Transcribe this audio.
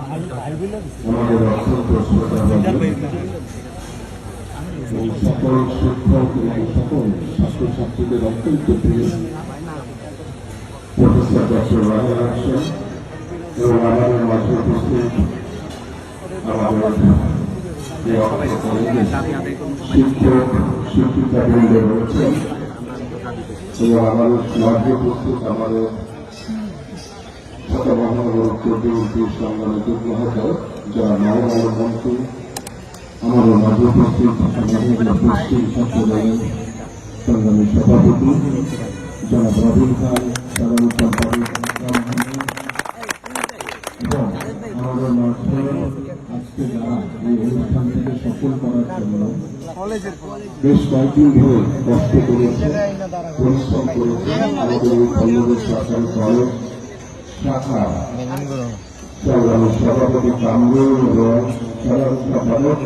আমাদের অত্যন্ত শ্রদ্ধাভাজন এই সকল শিক্ষক এবং সকল ছাত্রছাত্রীদের অত্যন্ত প্রিয় প্রফেসর ডক্টর রাজা আসেন এবং আমাদের মাঝে উপস্থিত আমাদের শিক্ষক শিক্ষিকাবৃন্দ রয়েছেন এবং আমাদের মাঝে উপস্থিত আমাদের ঢাকা মহানগর চৌধুরী সংগ্রামী যুগ্ম আহ্বায়ক যারা নবমানব মন্ত্রী আমাদের মাঝে উপস্থিত পশ্চিম ছাত্রদলের সংগ্রামী সভাপতি যারা রবিন খান সাধারণ সম্পাদক এবং আমাদের মাঝে আজকে যারা এই অনুষ্ঠান থেকে সফল করার জন্য বেশ কয়েকদিন ধরে কষ্ট করেছে পরিশ্রম করেছে আমাদের এই কলেজের সরকারি কলেজ শাখা সভাপতি কামরুল এবং সাধারণ সম্পাদক